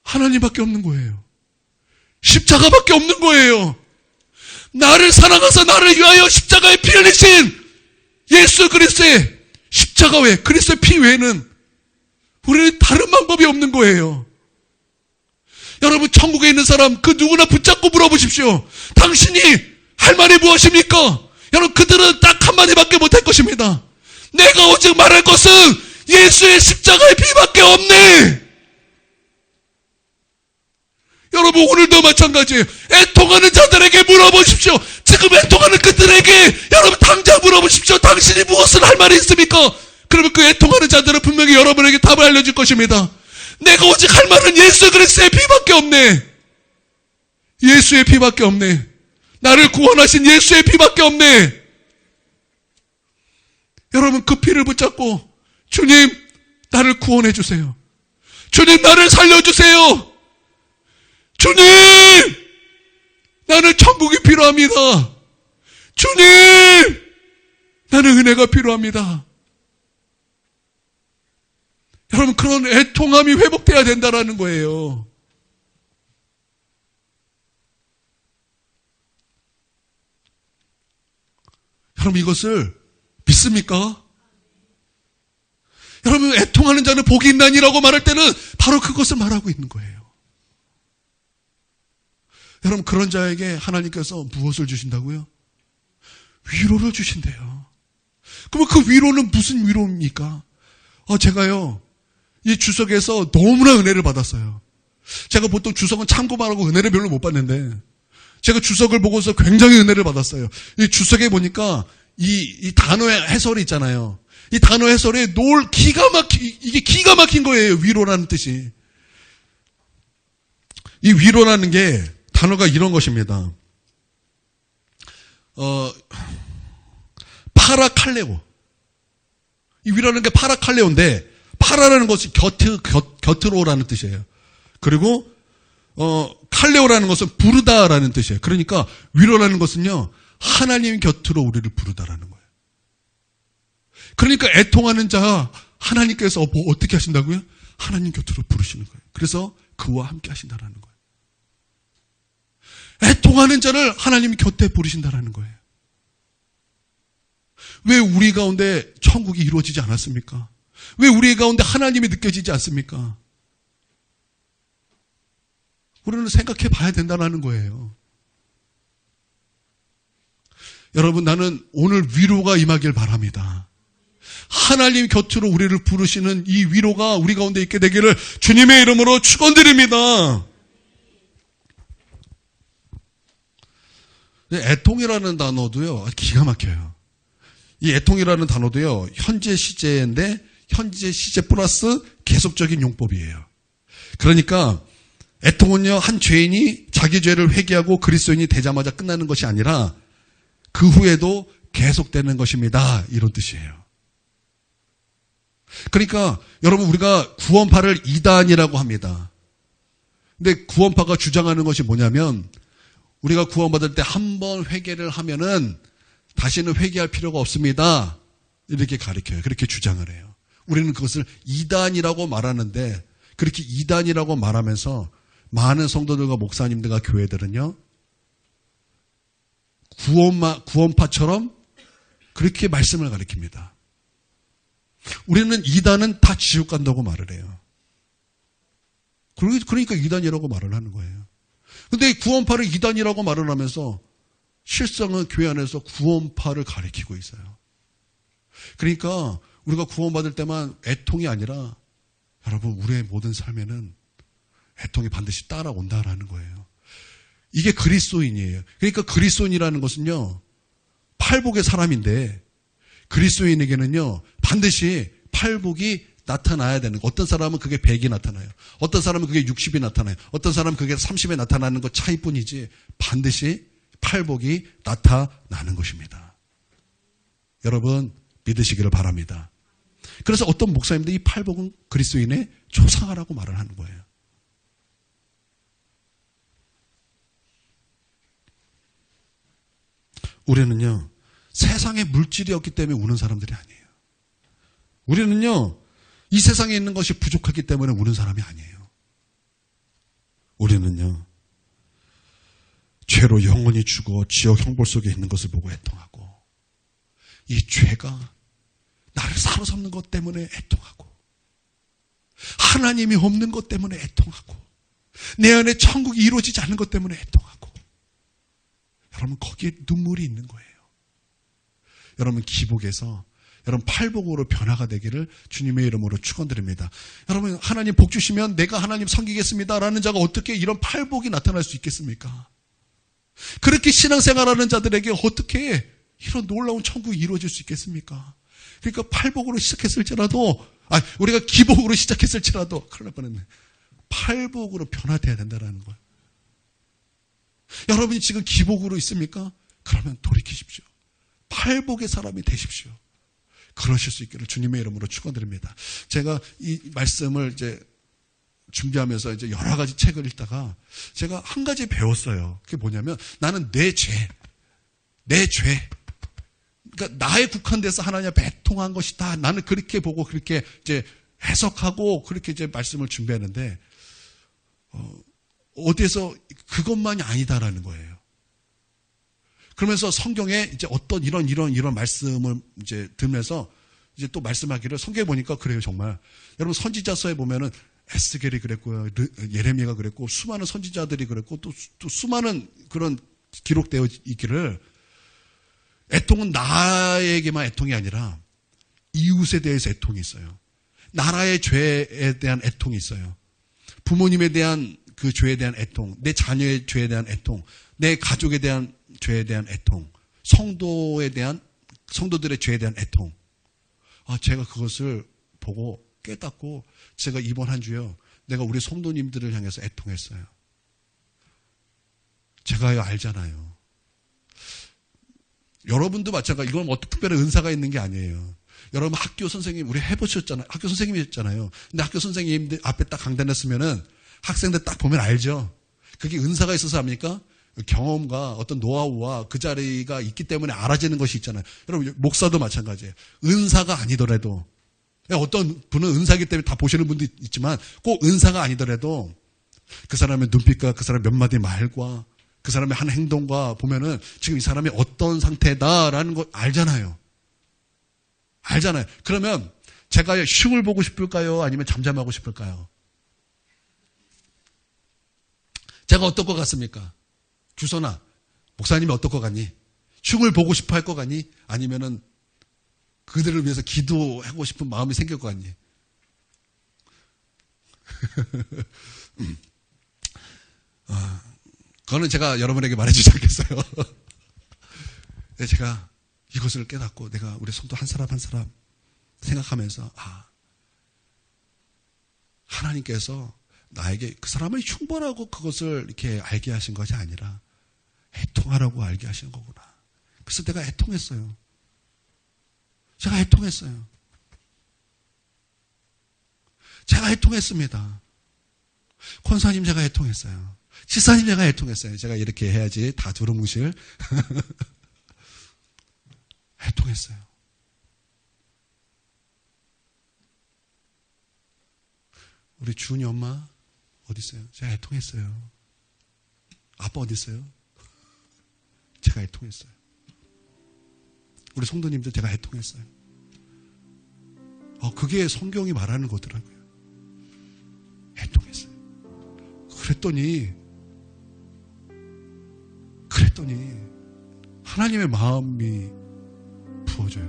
하나님밖에 없는 거예요. 십자가밖에 없는 거예요. 나를 사랑하사 나를 위하여 십자가에 피 흘리신 예수 그리스도의 십자가 외, 그리스도의 피 외에는 우리는 다른 방법이 없는 거예요. 여러분, 천국에 있는 사람 그 누구나 붙잡고 물어보십시오. 당신이 할 말이 무엇입니까? 여러분, 그들은 딱 한마디밖에 못할 것입니다. 내가 오직 말할 것은 예수의 십자가의 피밖에 없네. 여러분, 오늘도 마찬가지예요. 애통하는 자들에게 물어보십시오. 지금 애통하는 그들에게 여러분 당장 물어보십시오. 당신이 무엇을 할 말이 있습니까? 그러면 그 애통하는 자들은 분명히 여러분에게 답을 알려줄 것입니다. 내가 오직 할 말은 예수 그리스도의 피밖에 없네. 예수의 피밖에 없네. 나를 구원하신 예수의 피밖에 없네. 여러분, 그 피를 붙잡고 주님, 나를 구원해 주세요. 주님, 나를 살려주세요. 주님, 나는 천국이 필요합니다. 주님, 나는 은혜가 필요합니다. 여러분, 그런 애통함이 회복돼야 된다는 거예요. 여러분, 이것을 믿습니까? 여러분, 애통하는 자는 복이 있나니라고 말할 때는 바로 그것을 말하고 있는 거예요. 여러분, 그런 자에게 하나님께서 무엇을 주신다고요? 위로를 주신대요. 그러면 그 위로는 무슨 위로입니까? 제가요, 이 주석에서 너무나 은혜를 받았어요. 제가 보통 주석은 참고만 하고 은혜를 별로 못 받는데, 제가 주석을 보고서 굉장히 은혜를 받았어요. 이 주석에 보니까 이 단어의 해설이 있잖아요. 이 단어 해설에 이게 기가 막힌 거예요. 위로라는 뜻이. 이 위로라는 게 단어가 이런 것입니다. 파라칼레오. 이 위로라는 게 파라칼레오인데, 파라라는 것이 곁으로라는 뜻이에요. 그리고 칼레오라는 것은 부르다라는 뜻이에요. 그러니까 위로라는 것은요, 하나님 곁으로 우리를 부르다라는 거예요. 그러니까 애통하는 자 하나님께서 어떻게 하신다고요? 하나님 곁으로 부르시는 거예요. 그래서 그와 함께 하신다라는 거예요. 애통하는 자를 하나님이 곁에 부르신다라는 거예요. 왜 우리 가운데 천국이 이루어지지 않았습니까? 왜 우리 가운데 하나님이 느껴지지 않습니까? 우리는 생각해 봐야 된다는 거예요. 여러분, 나는 오늘 위로가 임하길 바랍니다. 하나님 곁으로 우리를 부르시는 이 위로가 우리 가운데 있게 되기를 주님의 이름으로 축원드립니다. 애통이라는 단어도요, 기가 막혀요. 이 애통이라는 단어도요, 현재 시제인데 현재 시제 플러스 계속적인 용법이에요. 그러니까 애통은요, 한 죄인이 자기 죄를 회개하고 그리스도인이 되자마자 끝나는 것이 아니라 그 후에도 계속되는 것입니다. 이런 뜻이에요. 그러니까 여러분, 우리가 구원파를 이단이라고 합니다. 근데 구원파가 주장하는 것이 뭐냐면, 우리가 구원받을 때 한 번 회개를 하면은 다시는 회개할 필요가 없습니다. 이렇게 가르쳐요. 그렇게 주장을 해요. 우리는 그것을 이단이라고 말하는데, 그렇게 이단이라고 말하면서 많은 성도들과 목사님들과 교회들은요, 구원파처럼 그렇게 말씀을 가르칩니다. 우리는 이단은 다 지옥 간다고 말을 해요. 그러니까 이단이라고 말을 하는 거예요. 근데 구원파를 이단이라고 말을 하면서 실상은 교회 안에서 구원파를 가리키고 있어요. 그러니까 우리가 구원받을 때만 애통이 아니라 여러분, 우리의 모든 삶에는 애통이 반드시 따라온다라는 거예요. 이게 그리스도인이에요. 그러니까 그리스도인이라는 것은요, 팔복의 사람인데 그리스도인에게는요, 반드시 팔복이 나타나야 되는 거. 어떤 사람은 그게 100이 나타나요. 어떤 사람은 그게 60이 나타나요. 어떤 사람은 그게 30에 나타나는 것 차이뿐이지 반드시 팔복이 나타나는 것입니다. 여러분 믿으시기를 바랍니다. 그래서 어떤 목사님들이 이 팔복은 그리스도인의 초상화라고 말을 하는 거예요. 우리는요, 세상에 물질이 없기 때문에 우는 사람들이 아니에요. 우리는요, 이 세상에 있는 것이 부족하기 때문에 우는 사람이 아니에요. 우리는요, 죄로 영원히 죽어 지옥 형벌 속에 있는 것을 보고 애통하고, 이 죄가 나를 사로잡는 것 때문에 애통하고, 하나님이 없는 것 때문에 애통하고, 내 안에 천국이 이루어지지 않는 것 때문에 애통하고, 여러분 거기에 눈물이 있는 거예요. 여러분 기복에서 여러분 팔복으로 변화가 되기를 주님의 이름으로 축원드립니다. 여러분 하나님 복 주시면 내가 하나님 섬기겠습니다라는 자가 어떻게 이런 팔복이 나타날 수 있겠습니까? 그렇게 신앙생활하는 자들에게 어떻게 이런 놀라운 천국이 이루어질 수 있겠습니까? 그러니까 팔복으로 시작했을지라도, 우리가 기복으로 시작했을지라도 큰일 날 뻔했네. 팔복으로 변화돼야 된다는 거예요. 여러분이 지금 기복으로 있습니까? 그러면 돌이키십시오. 팔복의 사람이 되십시오. 그러실 수 있기를 주님의 이름으로 축원드립니다. 제가 이 말씀을 이제 준비하면서 이제 여러 가지 책을 읽다가 제가 한 가지 배웠어요. 그게 뭐냐면 나는 내 죄. 그러니까 나에 국한돼서 하나님 앞에 애통한 것이다. 나는 그렇게 보고 그렇게 이제 해석하고 그렇게 이제 말씀을 준비하는데 어디에서 그것만이 아니다라는 거예요. 그러면서 성경에 이제 어떤 이런 말씀을 이제 들으면서 이제 또 말씀하기를 성경에 보니까 그래요, 정말. 여러분 선지자서에 보면은 에스겔이 그랬고요, 예레미야가 그랬고, 수많은 선지자들이 그랬고, 또 수많은 그런 기록되어 있기를 애통은 나에게만 애통이 아니라 이웃에 대해서 애통이 있어요. 나라의 죄에 대한 애통이 있어요. 부모님에 대한 그 죄에 대한 애통, 내 자녀의 죄에 대한 애통, 내 가족에 대한 죄에 대한 애통, 성도들의 죄에 대한 애통. 제가 그것을 보고 깨닫고 제가 이번 한 주요, 내가 우리 성도님들을 향해서 애통했어요. 제가요 알잖아요. 여러분도 마찬가지. 이건 어떤 특별한 은사가 있는 게 아니에요. 여러분 학교 선생님 우리 해보셨잖아요. 학교 선생님이셨잖아요. 근데 학교 선생님들 앞에 딱 강단했으면은 학생들 딱 보면 알죠. 그게 은사가 있어서 합니까? 경험과 어떤 노하우와 그 자리가 있기 때문에 알아지는 것이 있잖아요. 여러분 목사도 마찬가지예요. 은사가 아니더라도, 어떤 분은 은사이기 때문에 다 보시는 분도 있지만 꼭 은사가 아니더라도 그 사람의 눈빛과 그 사람의 몇 마디 말과 그 사람의 한 행동과 보면은 지금 이 사람이 어떤 상태다라는 걸 알잖아요. 그러면 제가 흉을 보고 싶을까요? 아니면 잠잠하고 싶을까요? 제가 어떨 것 같습니까? 주선아, 목사님이 어떨 것 같니? 흉을 보고 싶어 할 것 같니? 아니면은 그들을 위해서 기도하고 싶은 마음이 생길 것 같니? 그거는 제가 여러분에게 말해주지 않겠어요. 제가 이것을 깨닫고 내가 우리 성도 한 사람 한 사람 생각하면서 하나님께서 나에게 그 사람을 흉보라고 그것을 이렇게 알게 하신 것이 아니라 애통하라고 알게 하신 거구나. 그래서 내가 애통했어요. 제가 애통했습니다. 권사님 제가 애통했어요. 지사님 제가 애통했어요. 제가 이렇게 해야지 다 두루뭉실. 애통했어요. 우리 주은이 엄마 어디 있어요? 제가 애통했어요. 아빠 어디 있어요? 제가 애통했어요. 우리 성도님들 제가 애통했어요. 그게 성경이 말하는 거더라고요. 애통했어요. 그랬더니 하나님의 마음이 부어져요.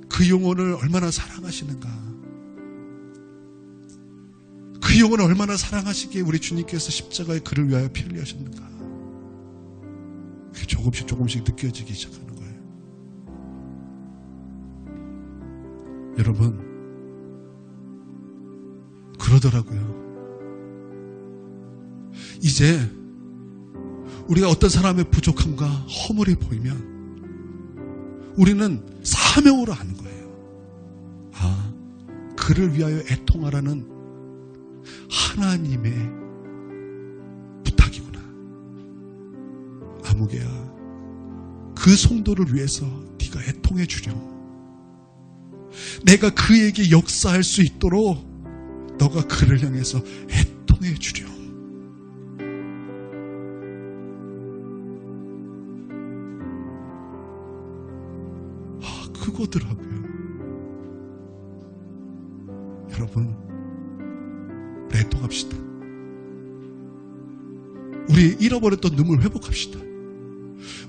그 영혼을 얼마나 사랑하시는가. 그 그 영혼을 얼마나 사랑하시기에 우리 주님께서 십자가에 그를 위하여 피 흘리셨는가. 그게 조금씩 느껴지기 시작하는 거예요. 여러분, 그러더라고요. 이제 우리가 어떤 사람의 부족함과 허물이 보이면 우리는 사명으로 하는 거예요. 아, 그를 위하여 애통하라는 하나님의 부탁이구나. 아무개야, 그 성도를 위해서 네가 애통해 주렴. 내가 그에게 역사할 수 있도록 너가 그를 향해서 애통해 주렴. 그거더라고요. 여러분, 애통합시다. 우리 잃어버렸던 눈물 회복합시다.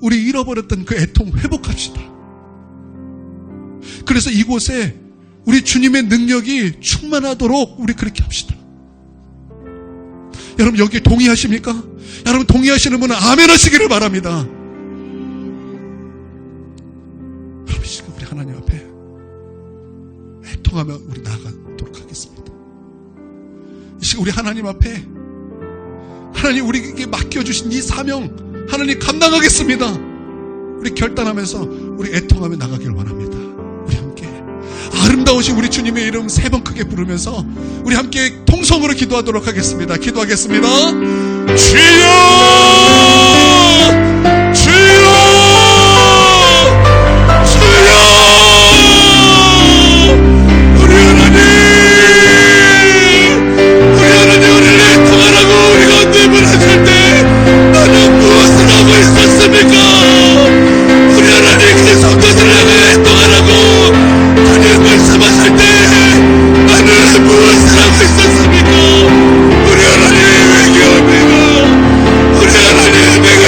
우리 잃어버렸던 그 애통 회복합시다. 그래서 이곳에 우리 주님의 능력이 충만하도록 우리 그렇게 합시다. 여러분, 여기 동의하십니까? 여러분, 동의하시는 분은 아멘 하시기를 바랍니다. 여러분, 지금 우리 하나님 앞에 애통하며 우리 나아가도록 하겠습니다. 이 시간 우리 하나님 앞에, 하나님 우리에게 맡겨주신 이 사명 하나님 감당하겠습니다. 우리 결단하면서 우리 애통하며 나가길 원합니다. 우리 함께 아름다우신 우리 주님의 이름 3번 크게 부르면서 우리 함께 통성으로 기도하도록 하겠습니다. 기도하겠습니다. 주여, 주여, 주여, 우리 하나님, 우리를 애통하라고 우리가 언제을 하실 때 나는 무엇을 하고 있었습니까? 우리 하나님, 그 성도들을 향해 애통하라고 하나님 말씀하실 때 나는 무엇을 하고 있었습니까? 우리 하나님, 회개합니다. 우리 하나님, 내가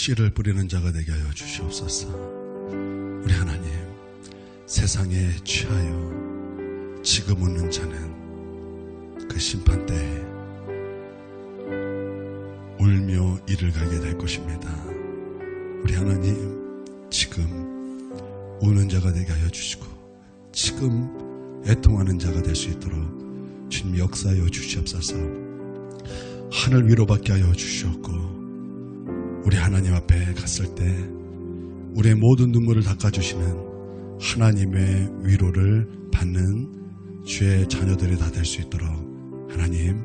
씨를 뿌리는 자가 되게 하여 주시옵소서. 우리 하나님, 세상에 취하여 지금 웃는 자는 그 심판때에 울며 이를 가게 될 것입니다. 우리 하나님, 지금 우는 자가 되게 하여 주시고 지금 애통하는 자가 될 수 있도록 주님 역사하여 주시옵소서. 하늘 위로 받게 하여 주시옵고 우리 하나님 앞에 갔을 때 우리의 모든 눈물을 닦아주시는 하나님의 위로를 받는 주의 자녀들이 다 될 수 있도록 하나님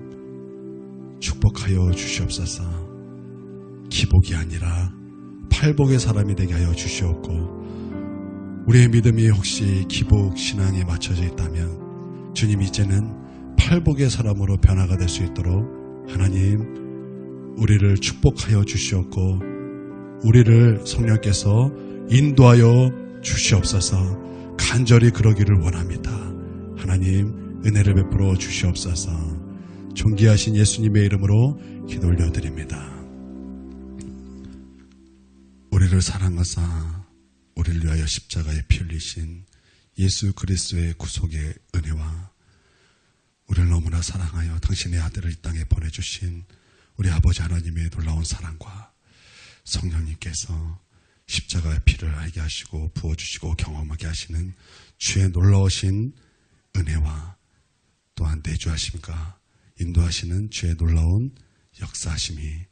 축복하여 주시옵소서. 기복이 아니라 팔복의 사람이 되게 하여 주시옵고 우리의 믿음이 혹시 기복 신앙에 맞춰져 있다면 주님 이제는 팔복의 사람으로 변화가 될 수 있도록 하나님 우리를 축복하여 주시옵고 우리를 성령께서 인도하여 주시옵소서. 간절히 그러기를 원합니다. 하나님 은혜를 베풀어 주시옵소서. 존귀하신 예수님의 이름으로 기도 올려드립니다. 우리를 사랑하사 우리를 위하여 십자가에 피 흘리신 예수 그리스도의 구속의 은혜와 우리를 너무나 사랑하여 당신의 아들을 이 땅에 보내주신 우리 아버지 하나님의 놀라운 사랑과 성령님께서 십자가의 피를 알게 하시고 부어주시고 경험하게 하시는 주의 놀라우신 은혜와 또한 내주하심과 인도하시는 주의 놀라운 역사하심이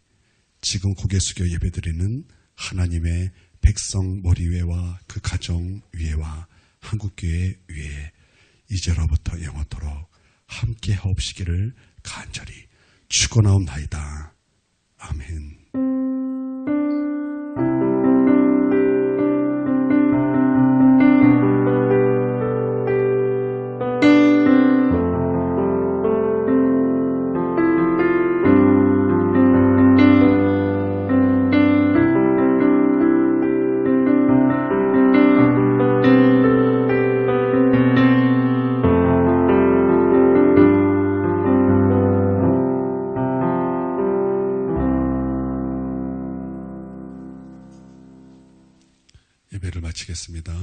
지금 고개 숙여 예배드리는 하나님의 백성 머리 위에와 그 가정 위에와 한국교회 위에 이제로부터 영원토록 함께 하옵시기를 간절히 축원하옵나이다. 아멘. 예배를 마치겠습니다.